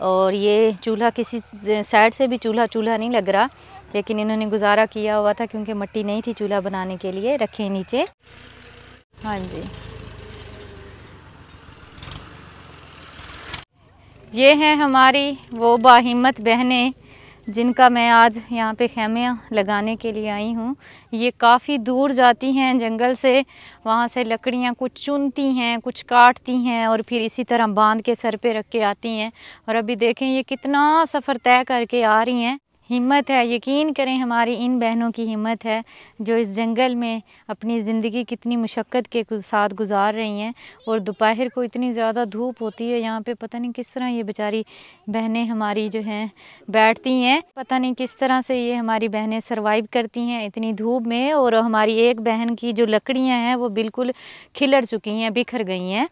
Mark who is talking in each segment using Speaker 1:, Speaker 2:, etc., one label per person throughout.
Speaker 1: और ये चूल्हा किसी साइड से भी चूल्हा नहीं लग रहा, लेकिन इन्होंने गुजारा किया हुआ था क्योंकि मिट्टी नहीं थी चूल्हा बनाने के लिए। रखे नीचे। हाँ जी, ये हैं हमारी वो बाहिम्मत बहनें जिनका मैं आज यहाँ पे खेमे लगाने के लिए आई हूँ। ये काफ़ी दूर जाती हैं जंगल से, वहाँ से लकड़ियाँ कुछ चुनती हैं, कुछ काटती हैं और फिर इसी तरह बांध के सर पे रख के आती हैं। और अभी देखें ये कितना सफ़र तय करके आ रही हैं। हिम्मत है, यकीन करें हमारी इन बहनों की हिम्मत है जो इस जंगल में अपनी ज़िंदगी कितनी मुशक्क़त के साथ गुजार रही हैं। और दोपहर को इतनी ज़्यादा धूप होती है यहाँ पे, पता नहीं किस तरह ये बेचारी बहनें हमारी जो हैं बैठती हैं, पता नहीं किस तरह से ये हमारी बहनें सरवाइव करती हैं इतनी धूप में। और हमारी एक बहन की जो लकड़ियाँ हैं वो बिल्कुल खिलर चुकी हैं, बिखर गई हैं,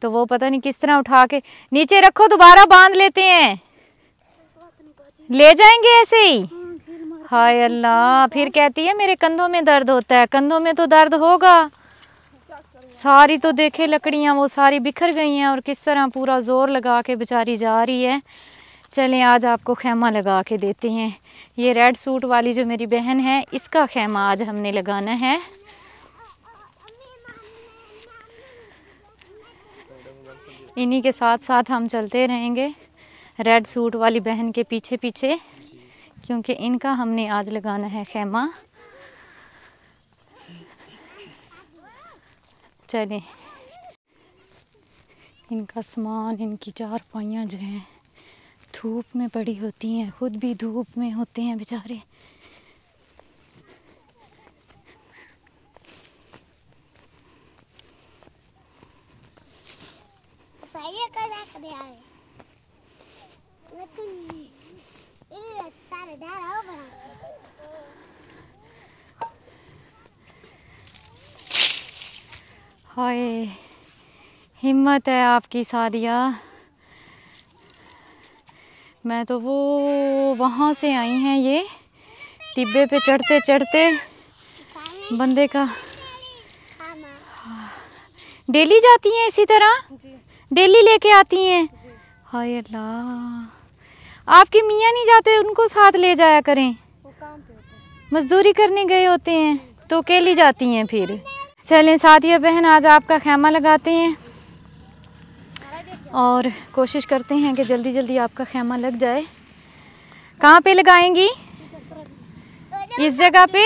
Speaker 1: तो वो पता नहीं किस तरह उठा के नीचे रखो, दोबारा बांध लेते हैं, ले जाएंगे ऐसे ही। हाय अल्लाह, फिर कहती है मेरे कंधों में दर्द होता है। कंधों में तो दर्द होगा, सारी तो देखे लकड़ियाँ वो सारी बिखर गई हैं और किस तरह पूरा जोर लगा के बेचारी जा रही है। चलें आज आपको खेमा लगा के देते हैं। ये रेड सूट वाली जो मेरी बहन है इसका खेमा आज हमने लगाना है। इन्हीं के साथ साथ हम चलते रहेंगे रेड सूट वाली बहन के पीछे पीछे, क्योंकि इनका हमने आज लगाना है खेमा। चलें, इनका सामान, इनकी चारपाइयाँ जो हैं धूप में पड़ी होती हैं, खुद भी धूप में होते हैं बेचारे। हाय हिम्मत है आपकी सादिया। मैं तो वो वहाँ से आई हैं, ये टिब्बे पे चढ़ते चढ़ते बंदे का डेली जाती हैं इसी तरह, डेली लेके आती हैं। हाय अल्लाह, आपके मियाँ नहीं जाते, उनको साथ ले जाया करें, वो काम पे होते हैं, मजदूरी करने गए होते हैं तो अकेली जाती हैं फिर। चलें सादिया बहन, आज आपका खेमा लगाते हैं और कोशिश करते हैं कि जल्दी जल्दी आपका खेमा लग जाए। कहाँ पे लगाएंगी? इस जगह पे?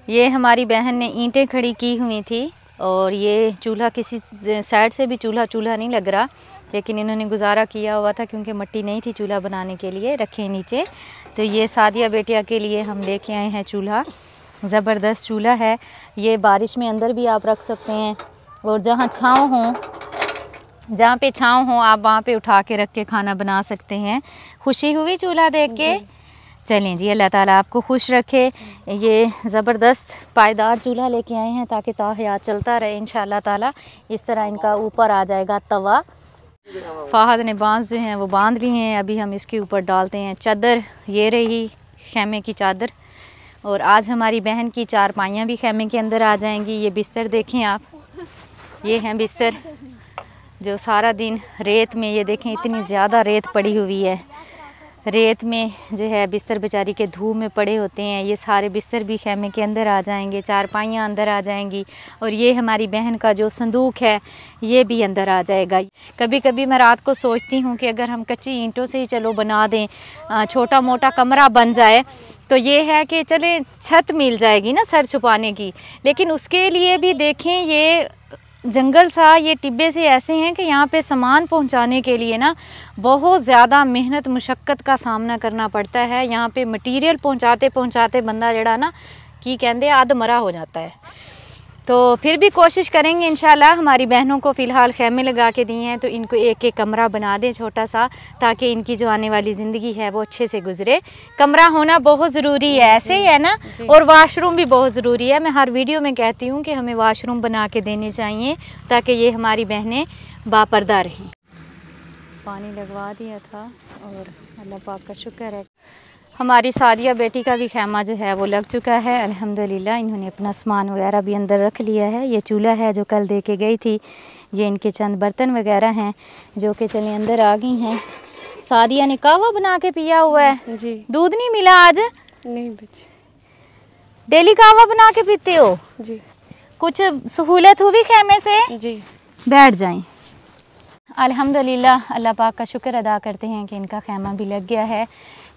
Speaker 1: ये हमारी बहन ने ईंटें खड़ी की हुई थी और ये चूल्हा किसी साइड से भी चूल्हा नहीं लग रहा, लेकिन इन्होंने गुजारा किया हुआ था क्योंकि मिट्टी नहीं थी चूल्हा बनाने के लिए। रखे नीचे। तो ये सादिया बेटिया के लिए हम लेके आए हैं चूल्हा, ज़बरदस्त चूल्हा है ये। बारिश में अंदर भी आप रख सकते हैं और जहाँ छाँव हो, जहाँ पे छाँव हो आप वहाँ पे उठा के रख के खाना बना सकते हैं। खुशी हुई चूल्हा देख के? चलें जी, अल्लाह ताला आपको खुश रखे। ये ज़बरदस्त पायदार चूल्हा लेके आए हैं ताकि ताहयात चलता रहे इंशाअल्लाह ताला। इस तरह इनका ऊपर आ जाएगा तवा। फ़ाहद ने बांस जो हैं वो बांध लिए हैं, अभी हम इसके ऊपर डालते हैं चादर। ये रही खेमे की चादर। और आज हमारी बहन की चारपाइयाँ भी खेमे के अंदर आ जाएंगी। ये बिस्तर देखें आप, ये हैं बिस्तर जो सारा दिन रेत में, ये देखें इतनी ज़्यादा रेत पड़ी हुई है, रेत में जो है बिस्तर बेचारी के धूप में पड़े होते हैं। ये सारे बिस्तर भी खेमे के अंदर आ जाएंगे, चारपाइयाँ अंदर आ जाएंगी। और ये हमारी बहन का जो संदूक है ये भी अंदर आ जाएगा। कभी कभी मैं रात को सोचती हूँ कि अगर हम कच्ची ईंटों से ही चलो बना दें, छोटा मोटा कमरा बन जाए, तो ये है कि चले छत मिल जाएगी ना सर छुपाने की। लेकिन उसके लिए भी देखें ये जंगल सा, ये टिब्बे से ऐसे हैं कि यहाँ पे सामान पहुँचाने के लिए ना बहुत ज़्यादा मेहनत मुशक्क़त का सामना करना पड़ता है। यहाँ पे मटीरियल पहुँचाते पहुँचाते बंदा जड़ा ना की कहते आध मरा हो जाता है। तो फिर भी कोशिश करेंगे इंशाल्लाह। हमारी बहनों को फ़िलहाल खेमे लगा के दिए हैं तो इनको एक एक कमरा बना दें छोटा सा, ताकि इनकी जो आने वाली ज़िंदगी है वो अच्छे से गुजरे। कमरा होना बहुत ज़रूरी है, ऐसे ही है ना, और वाशरूम भी बहुत ज़रूरी है। मैं हर वीडियो में कहती हूँ कि हमें वाशरूम बना के देने चाहिए ताकि ये हमारी बहनें बापर्दा रहें। पानी लगवा दिया था और अल्लाह पाक का शुक्र है। हमारी सादिया बेटी का भी खैमा जो है वो लग चुका है अल्हम्दुलिल्लाह। इन्होंने अपना सामान वगैरह भी अंदर रख लिया है। ये चूल्हा है जो कल दे के गई थी। ये इनके चंद बर्तन वगैरह हैं जो कि चले अंदर आ गई हैं। सादिया ने कहवा बना के पिया हुआ है जी। दूध नहीं मिला आज? नहीं बच्चे, डेली कहवा बना के पीते हो जी। कुछ सहूलत हुई खैमे से जी? बैठ जाएं। अल्हम्दुलिल्लाह, अल्लाह पाक का शुक्र अदा करते हैं कि इनका खैमा भी लग गया है।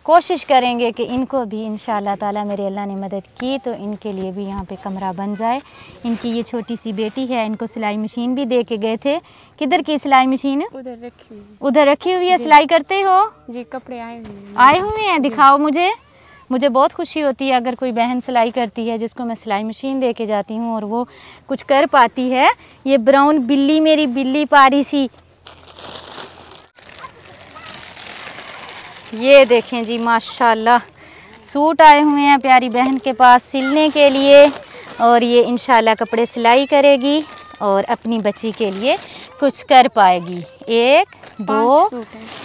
Speaker 1: कोशिश करेंगे कि इनको भी इंशाअल्लाह ताला मेरे अल्लाह ने मदद की तो इनके लिए भी यहाँ पे कमरा बन जाए। इनकी ये छोटी सी बेटी है, इनको सिलाई मशीन भी दे के गए थे। किधर की सिलाई मशीन? उधर रखी हुई है। सिलाई करते हो जी? कपड़े आए हुए हैं, दिखाओ मुझे बहुत खुशी होती है अगर कोई बहन सिलाई करती है जिसको मैं सिलाई मशीन दे के जाती हूँ और वो कुछ कर पाती है। ये ब्राउन बिल्ली, मेरी बिल्ली पारी सी, ये देखें जी माशाल्लाह सूट आए हुए हैं प्यारी बहन के पास सिलने के लिए और ये इंशाल्लाह कपड़े सिलाई करेगी और अपनी बच्ची के लिए कुछ कर पाएगी। 1 2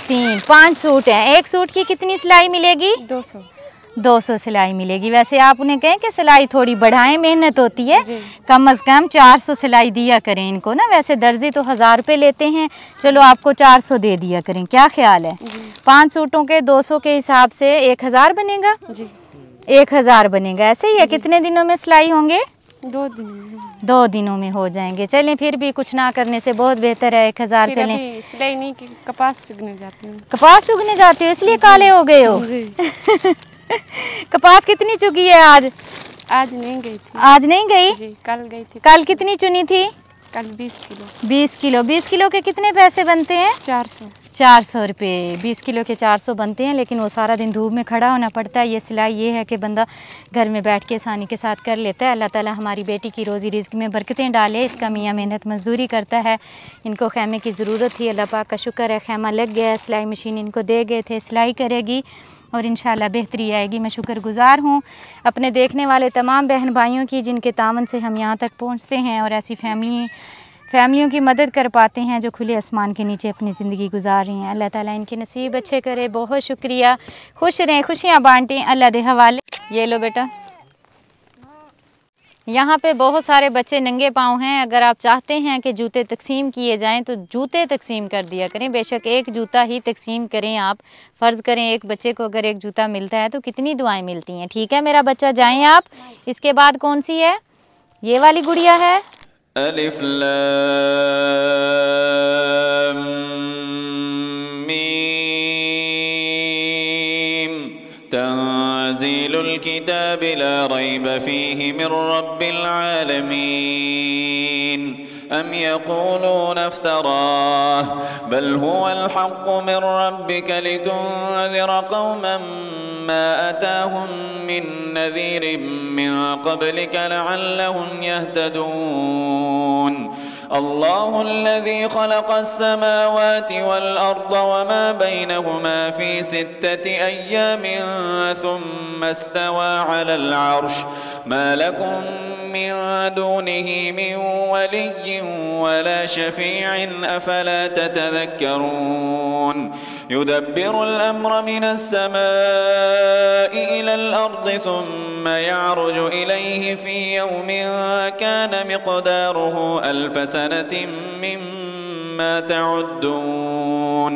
Speaker 1: 3 5 सूट हैं। एक सूट की कितनी सिलाई मिलेगी? 200 सिलाई मिलेगी। वैसे आप उन्हें कहें कि सिलाई थोड़ी बढ़ाएं, मेहनत होती है, कम से कम 400 सिलाई दिया करें इनको ना। वैसे दर्जी तो 1000 रुपये लेते हैं, चलो आपको 400 दे दिया करें, क्या ख्याल है? 5 सूटों के 200 के हिसाब से 1000 बनेगा जी। 1000 बनेगा। ऐसे ही है। कितने दिनों में सिलाई होंगे? 2 दिनों में हो जाएंगे। चलें, फिर भी कुछ ना करने से बहुत बेहतर है। 1000 चलें। सिलाई नहीं की कपास चुगने जाती हूँ। कपास चुगने जाती हो इसलिए काले हो गए हो? कपास कितनी चुगी है आज? आज नहीं गई थी। आज नहीं गई जी, कल गई थी। कल कितनी चुनी थी? कल 20 किलो। 20 किलो के कितने पैसे बनते हैं? 400 रुपये। 20 किलो के 400 बनते हैं, लेकिन वो सारा दिन धूप में खड़ा होना पड़ता है। ये सिलाई ये है कि बंदा घर में बैठ के आसानी के साथ कर लेता है। अल्लाह ताला हमारी बेटी की रोज़ी रिज़्क में बरकतें डाले। इसका मियाँ मेहनत मजदूरी करता है। इनको खैमे की ज़रूरत थी, अल्लाह पाक का शुक्र है खैमा लग गया है। सिलाई मशीन इनको दे गए थे, सिलाई करेगी और इंशाल्लाह बेहतरी आएगी। मैं शुक्रगुज़ार हूँ अपने देखने वाले तमाम बहन भाइयों की जिनके तावन से हम यहाँ तक पहुँचते हैं और ऐसी फैमिलियों की मदद कर पाते हैं जो खुले आसमान के नीचे अपनी ज़िंदगी गुजार रही हैं। अल्लाह ताला इनके नसीब अच्छे करे। बहुत शुक्रिया। खुश रहें, खुशियाँ बांटें, अल्लाह दे हवाले। ये लो बेटा। यहाँ पे बहुत सारे बच्चे नंगे पाँव हैं। अगर आप चाहते हैं कि जूते तकसीम किए जाएं तो जूते तकसीम कर दिया करें। बेशक एक जूता ही तकसीम करें आप। फ़र्ज़ करें एक बच्चे को अगर एक जूता मिलता है तो कितनी दुआएं मिलती हैं। ठीक है मेरा बच्चा, जाएं आप। इसके बाद कौन सी है? ये वाली गुड़िया है। अलिफ लाम मीम तंज़ीलुल किताबि ला रैब फ़ीहि मिर रब्बिल आलमीन अम यक़ूलून इफ्तराह बल हुवल हक़्क़ु मिर रब्बिक लितुन्ज़िर क़ौमन मा अताहुम मिन नज़ीरिन मिन क़ब्लिक लअल्लहुम यहतदून। अल्लाहुल्लज़ी ख़लक़स्समावाति वल अर्ज़ वमा बैनहुमा फ़ी 6 अय्यामिन थुम्मा इस्तवा अलल अर्श मा लकुम मिन दूनिही मिन वलिय्यिन वला शफ़ी'इन अफ़ला ततज़क्करून। युदब्बिरुल अम्र मिनस समाई इलल अर्ज़ि थुम्मा यअरुजु इलैहि फ़ी यौमिन कान मिक़दारुहु अल्फ़ सनतिन मिम्मा तउद्दून।